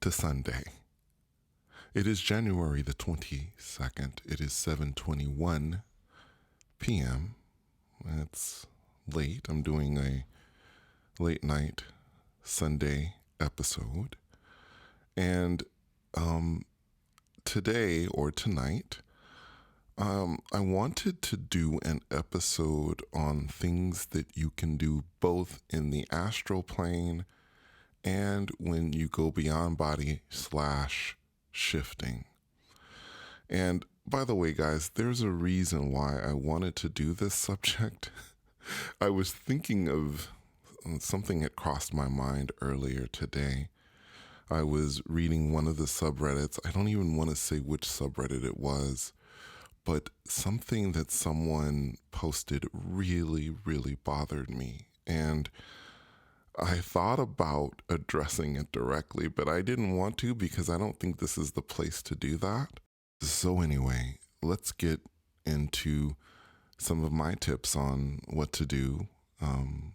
to Sunday. It is January the 22nd. It is 7:21 p.m. It's late. I'm doing a late night Sunday episode. And today or tonight, I wanted to do an episode on things that you can do both in the astral plane and when you go beyond body / shifting. And by the way, guys, there's a reason why I wanted to do this subject. I was thinking of something that crossed my mind earlier today. I was reading one of the subreddits. I don't even want to say which subreddit it was, but something that someone posted really, really bothered me. And I thought about addressing it directly, but I didn't want to because I don't think this is the place to do that. So anyway, let's get into some of my tips on what to do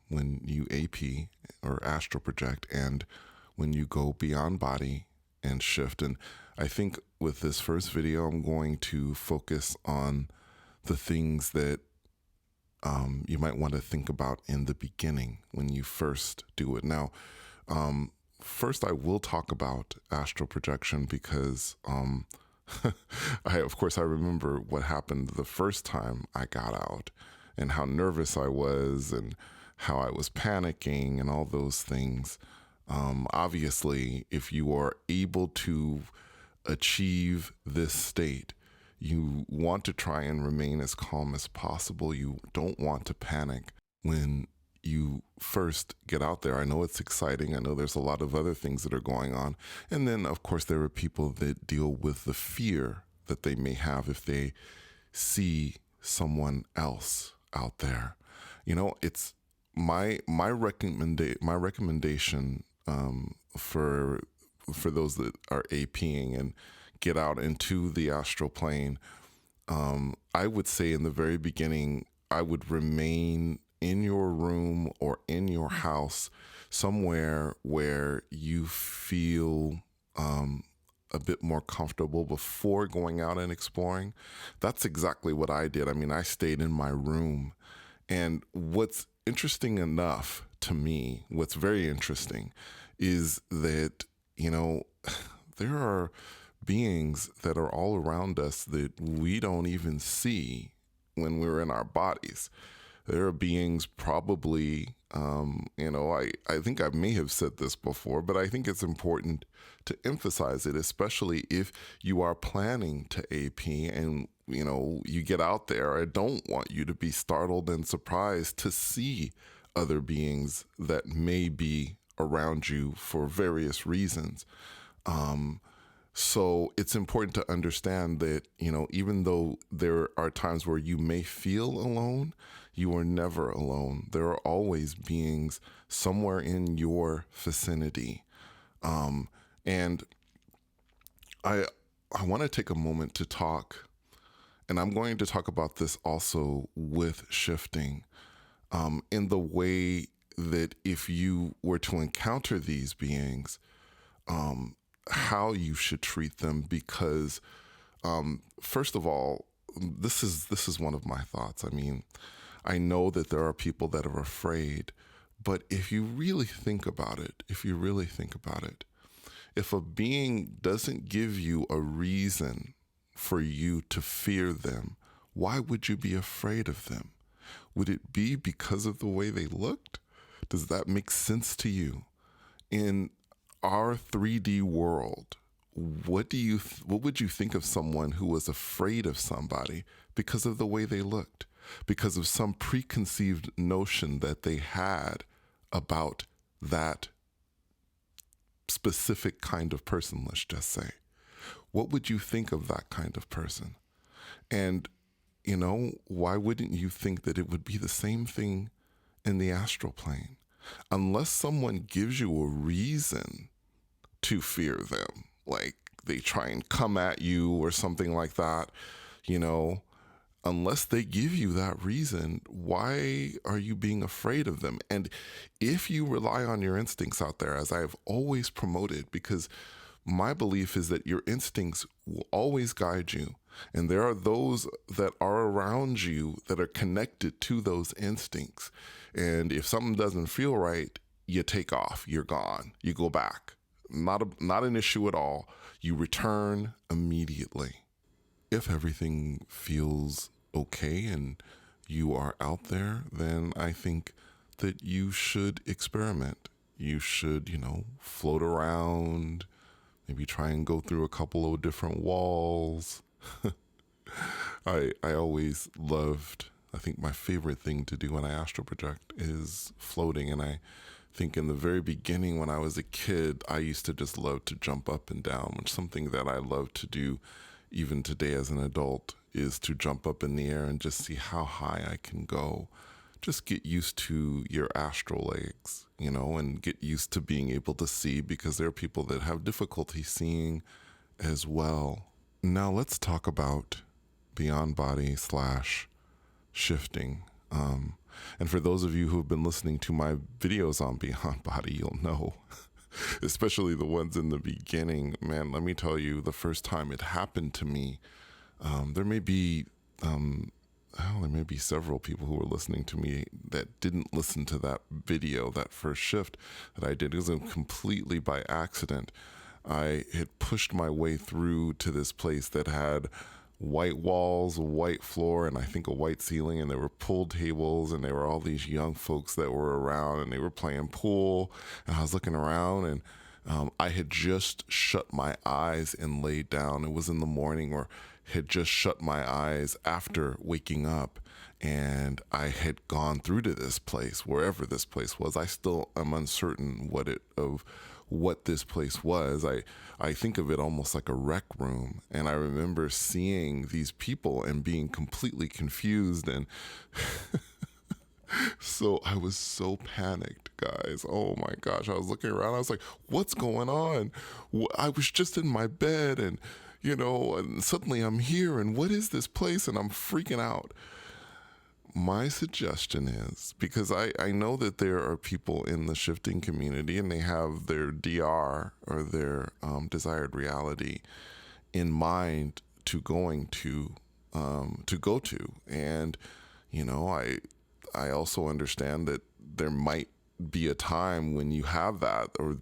when you AP or astral project and when you go beyond body and shift. And I think with this first video, I'm going to focus on the things that you might want to think about in the beginning when you first do it. Now, first I will talk about astral projection because of course, I remember what happened the first time I got out and how nervous I was and how I was panicking and all those things. Obviously, if you are able to achieve this state, you want to try and remain as calm as possible. You don't want to panic when you first get out there. I know it's exciting. I know there's a lot of other things that are going on. And then, of course, there are people that deal with the fear that they may have if they see someone else out there. You know, it's my recommendation for those that are APing and get out into the astral plane. I would say in the very beginning, I would remain in your room or in your house somewhere where you feel a bit more comfortable before going out and exploring. That's exactly what I did. I mean, I stayed in my room. And what's interesting enough to me, what's very interesting is that, you know, there are beings that are all around us that we don't even see when we're in our bodies. There are beings probably, I think I may have said this before, but I think it's important to emphasize it, especially if you are planning to AP and, you get out there. I don't want you to be startled and surprised to see other beings that may be around you for various reasons. So it's important to understand that, even though there are times where you may feel alone, you are never alone. There are always beings somewhere in your vicinity. And I want to take a moment to talk, and I'm going to talk about this also with shifting, in the way that if you were to encounter these beings, how you should treat them, because first of all, this is one of my thoughts. I mean, I know that there are people that are afraid, but if you really think about it, if a being doesn't give you a reason for you to fear them, why would you be afraid of them? Would it be because of the way they looked? Does that make sense to you? In our 3D world, what would you think of someone who was afraid of somebody because of the way they looked, because of some preconceived notion that they had about that specific kind of person, let's just say? What would you think of that kind of person? And, why wouldn't you think that it would be the same thing in the astral plane? Unless someone gives you a reason to fear them, like they try and come at you or something like that, unless they give you that reason, why are you being afraid of them? And if you rely on your instincts out there, as I have always promoted, because My belief is that your instincts will always guide you. And there are those that are around you that are connected to those instincts. And if something doesn't feel right, you take off, you're gone, you go back. Not an issue at all. You return immediately. If everything feels okay and you are out there, then I think that you should experiment. You should, float around, maybe try and go through a couple of different walls. I always loved, I think my favorite thing to do when I astral project is floating. And I think in the very beginning when I was a kid, I used to just love to jump up and down, which is something that I love to do even today as an adult, is to jump up in the air and just see how high I can go. Just get used to your astral legs, and get used to being able to see, because there are people that have difficulty seeing as well. Now let's talk about beyond body / shifting. And for those of you who have been listening to my videos on beyond body, you'll know, especially the ones in the beginning, man, let me tell you, the first time it happened to me, there may be several people who were listening to me that didn't listen to that video, that first shift that I did. It was completely by accident. I had pushed my way through to this place that had white walls, a white floor, and I think a white ceiling, and there were pool tables, and there were all these young folks that were around, and they were playing pool, and I was looking around, and I had just shut my eyes and laid down. It was in the morning, or had just shut my eyes after waking up, and I had gone through to this place, wherever this place was. I still am uncertain what this place was. I think of it almost like a rec room, and I remember seeing these people and being completely confused, and so I was so panicked, guys. Oh my gosh, I was looking around, I was like, what's going on? I was just in my bed, and and suddenly I'm here, and what is this place? And I'm freaking out. My suggestion is, because I know that there are people in the shifting community and they have their DR, or their desired reality, in mind to go to. And, I also understand that there might be a time when you have that, or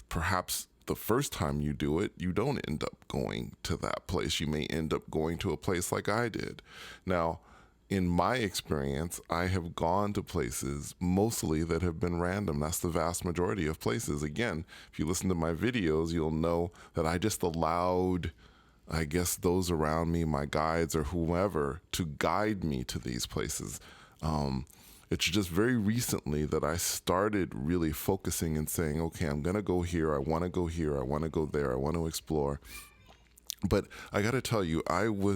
perhaps the first time you do it, you don't end up going to that place. You may end up going to a place like I did. Now, in my experience, I have gone to places mostly that have been random. That's the vast majority of places. Again, if you listen to my videos, you'll know that I just allowed, I guess, those around me, my guides or whomever, to guide me to these places. It's just very recently that I started really focusing and saying, okay, I'm going to go here. I want to go here. I want to go there. I want to explore. But I got to tell you, I'm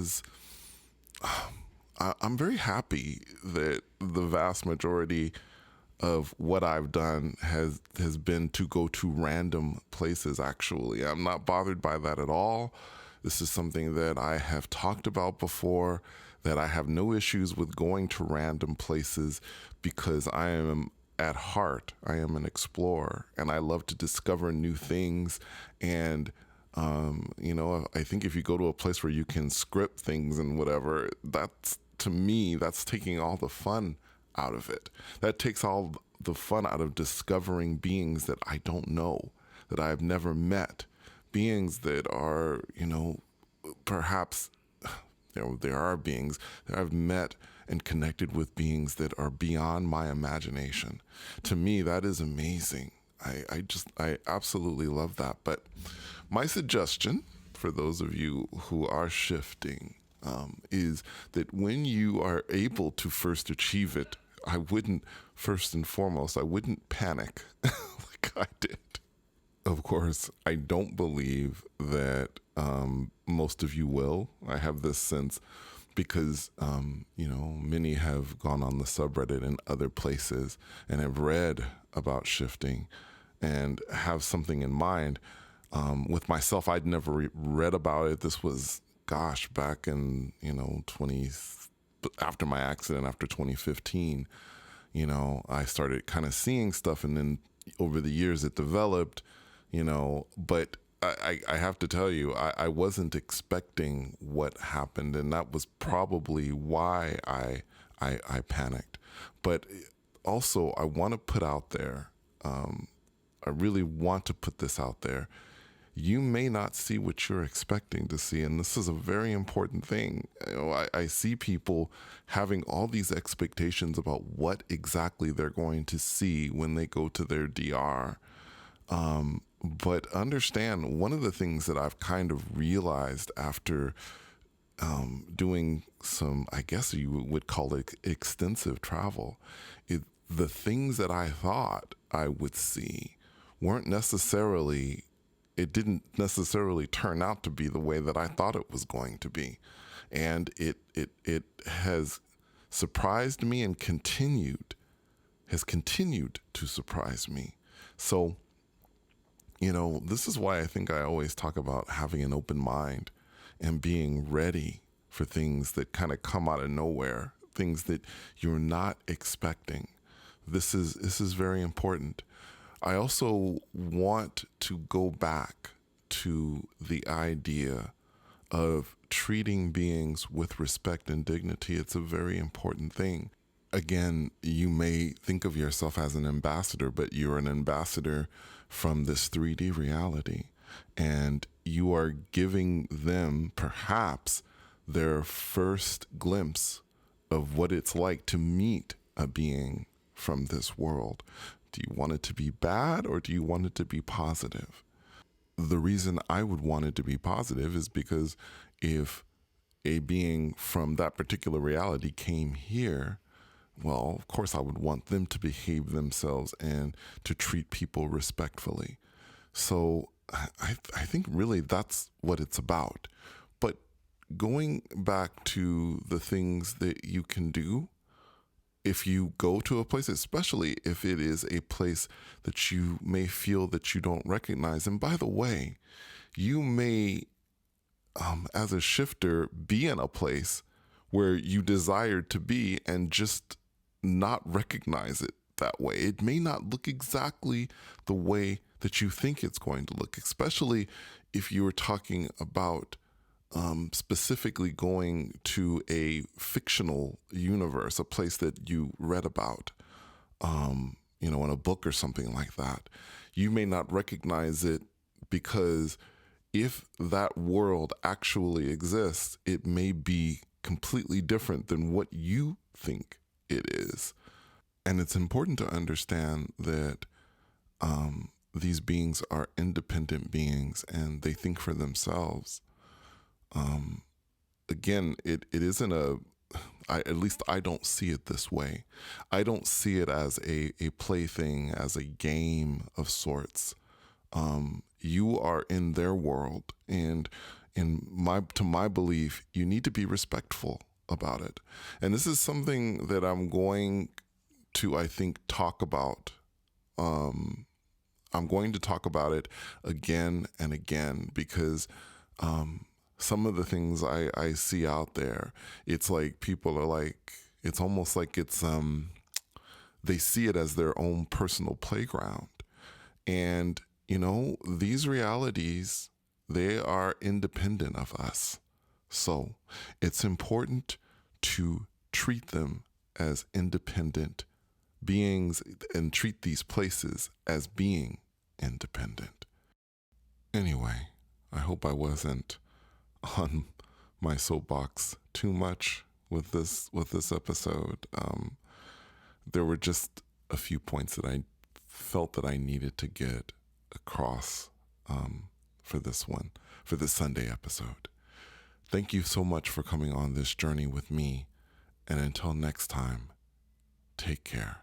very happy that the vast majority of what I've done has been to go to random places, actually. I'm not bothered by that at all. This is something that I have talked about before, that I have no issues with going to random places, because I am, at heart, I am an explorer, and I love to discover new things. And I think if you go to a place where you can script things and whatever, to me, that's taking all the fun out of it. That takes all the fun out of discovering beings that I don't know, that I've never met, beings that are, perhaps there are beings that I've met and connected with, beings that are beyond my imagination. To me, that is amazing. I absolutely love that. But my suggestion for those of you who are shifting is that when you are able to first achieve it, first and foremost, I wouldn't panic like I did. Of course, I don't believe that most of you will. I have this sense because, many have gone on the subreddit and other places and have read about shifting and have something in mind. With myself, I'd never read about it. This was, back in, after my accident, after 2015, I started kind of seeing stuff, and then over the years it developed, but I have to tell you, I wasn't expecting what happened, and that was probably why I panicked. But also, I want to put out there, I really want to put this out there. You may not see what you're expecting to see, and this is a very important thing. I see people having all these expectations about what exactly they're going to see when they go to their DR. But understand, one of the things that I've kind of realized after doing some, I guess you would call it extensive travel, the things that I thought I would see weren't necessarily, it didn't necessarily turn out to be the way that I thought it was going to be. And it has surprised me and has continued to surprise me. So, this is why I think I always talk about having an open mind and being ready for things that kind of come out of nowhere, things that you're not expecting. This is very important. I also want to go back to the idea of treating beings with respect and dignity. It's a very important thing. Again, you may think of yourself as an ambassador, but you're an ambassador from this 3D reality. And you are giving them perhaps their first glimpse of what it's like to meet a being from this world. Do you want it to be bad or do you want it to be positive? The reason I would want it to be positive is because if a being from that particular reality came here, well, of course, I would want them to behave themselves and to treat people respectfully. So I think really that's what it's about. But going back to the things that you can do, if you go to a place, especially if it is a place that you may feel that you don't recognize, and by the way, you may, as a shifter, be in a place where you desired to be and just not recognize it that way. It may not look exactly the way that you think it's going to look, especially if you were talking about specifically going to a fictional universe, a place that you read about, in a book or something like that. You may not recognize it because if that world actually exists, it may be completely different than what you think it is. And it's important to understand that these beings are independent beings and they think for themselves. Again, it isn't at least I don't see it this way. I don't see it as a plaything, as a game of sorts. You are in their world, and to my belief, you need to be respectful about it. And this is something that I'm going to, I think, talk about. I'm going to talk about it again and again because some of the things I see out there, it's like people are like, it's almost like it's they see it as their own personal playground. And these realities, they are independent of us. So it's important to treat them as independent beings and treat these places as being independent. Anyway, I hope I wasn't on my soapbox too much with this episode. There were just a few points that I felt that I needed to get across for this Sunday episode. Thank you so much for coming on this journey with me. And until next time, take care.